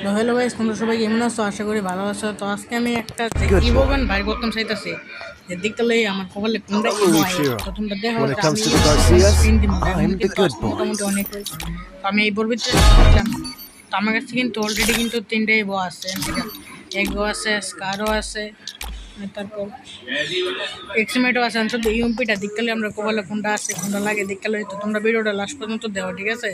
তো hello guys, তোমরা সবাই কেমন আছো? আশা করি ভালো আছো। তো আজকে আমি একটা Good কি boy. বলবেন ভাই করতাম চাইতেছি যে দেখলেই আমার কপালে কোনটা Hello, ইমো আয়। Lucio. তো তোমরা দেখো When it যে comes আমি to the Garcias, স্ক্রিন দিব I'm ডায়মন্ড the কিন্তু good আছে boy. মোটামুটি অনেক হয়েছে। তো আমি এই বলবি চাচ্ছিলাম, তো আমার কাছে কিন্তু অলরেডি কিন্তু তিনটে ইবো আছে। এগো আছে, স্কারও আছে, তারপর এক্সিমেটও আছে। আমি শুধু ইউএমপিটা দেখলে আমরা কপালে কোনটা আছে কোনটা লাগে দেখলে। তো তোমরা ভিডিওটা লাস্ট পর্যন্ত দেওয়া, ঠিক আছে?